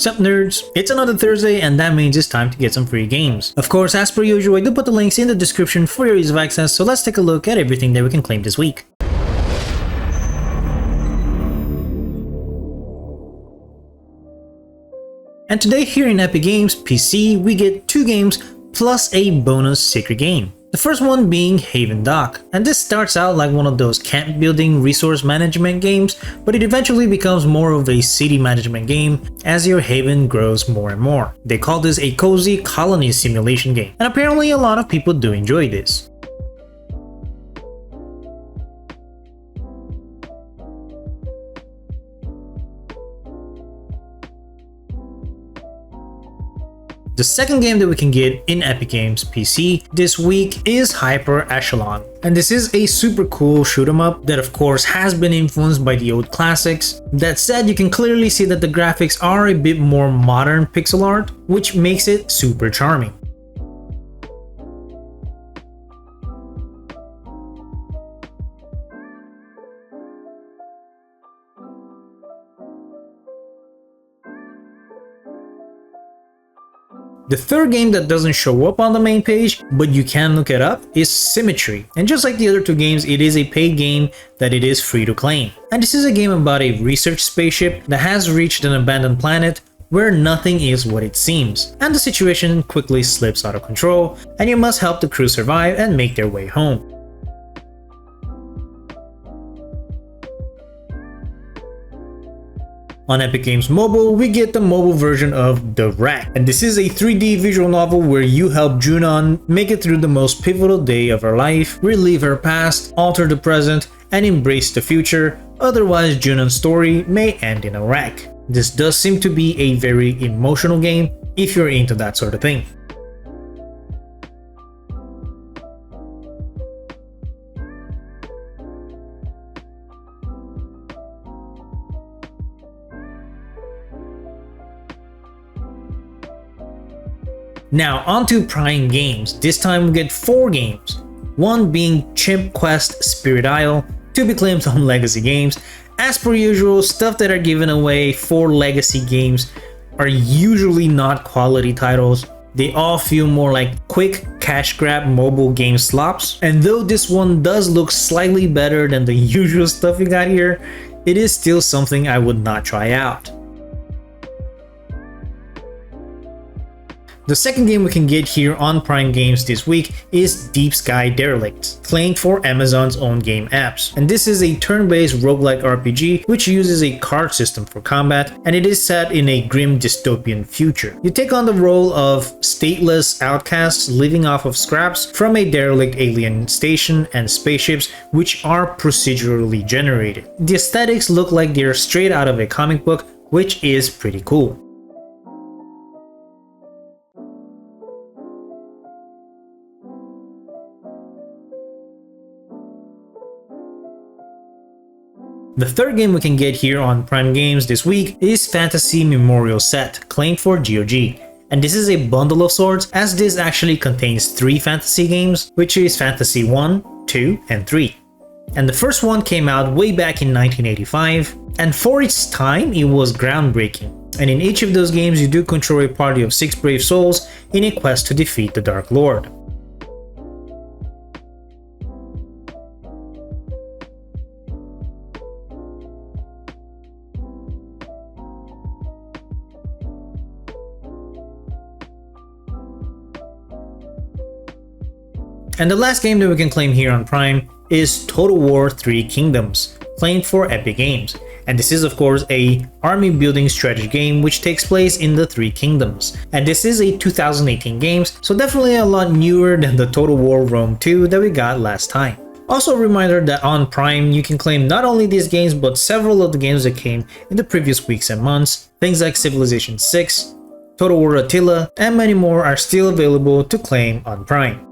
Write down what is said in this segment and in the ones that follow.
Sup nerds, it's another Thursday and that means it's time to get some free games. Of course, as per usual, I do put the links in the description for your ease of access, so let's take a look at everything that we can claim this week. And today here in Epic Games PC, we get 2 games plus a bonus secret game. The first one being Havendock, and this starts out like one of those camp building resource management games, but it eventually becomes more of a city management game as your haven grows more and more. They call this a cozy colony simulation game, and apparently a lot of people do enjoy this. The second game that we can get in Epic Games PC this week is Hyper Echelon, and this is a super cool shoot 'em up that of course has been influenced by the old classics. That said, you can clearly see that the graphics are a bit more modern pixel art, which makes it super charming. The third game that doesn't show up on the main page, but you can look it up, is Symmetry. And just like the other 2 games, it is a paid game that it is free to claim. And this is a game about a research spaceship that has reached an abandoned planet where nothing is what it seems. And the situation quickly slips out of control, and you must help the crew survive and make their way home. On Epic Games Mobile, we get the mobile version of The Wreck, and this is a 3D visual novel where you help Junon make it through the most pivotal day of her life, relive her past, alter the present, and embrace the future, otherwise Junon's story may end in a wreck. This does seem to be a very emotional game if you're into that sort of thing. Now onto Prime Games. This time we get 4 games, one being Chimp Quest Spirit Isle, to be claimed on Legacy Games. As per usual, stuff that are given away for Legacy Games are usually not quality titles. They all feel more like quick cash grab mobile game slops, and though this one does look slightly better than the usual stuff we got here, it is still something I would not try out. The second game we can get here on Prime Games this week is Deep Sky Derelicts, claimed for Amazon's own game apps. And this is a turn-based roguelike RPG which uses a card system for combat, and it is set in a grim dystopian future. You take on the role of stateless outcasts living off of scraps from a derelict alien station and spaceships which are procedurally generated. The aesthetics look like they're straight out of a comic book, which is pretty cool. The third game we can get here on Prime Games this week is Phantasie Memorial Set, claimed for GOG. And this is a bundle of sorts, as this actually contains 3 Phantasie games, which is Phantasie 1, 2, and 3. And the first one came out way back in 1985, and for its time it was groundbreaking. And in each of those games you do control a party of 6 brave souls in a quest to defeat the Dark Lord. And the last game that we can claim here on Prime is Total War 3 Kingdoms, claimed for Epic Games. And this is of course a army building strategy game which takes place in the 3 Kingdoms. And this is a 2018 game, so definitely a lot newer than the Total War Rome 2 that we got last time. Also a reminder that on Prime you can claim not only these games but several of the games that came in the previous weeks and months. Things like Civilization 6, Total War Attila, and many more are still available to claim on Prime.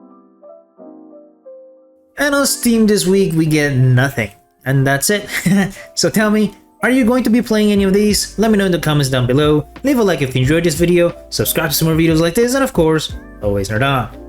And on Steam this week we get nothing, and that's it. So tell me, are you going to be playing any of these? Let me know in the comments down below, leave a like if you enjoyed this video, subscribe to some more videos like this, and of course, always nerd on.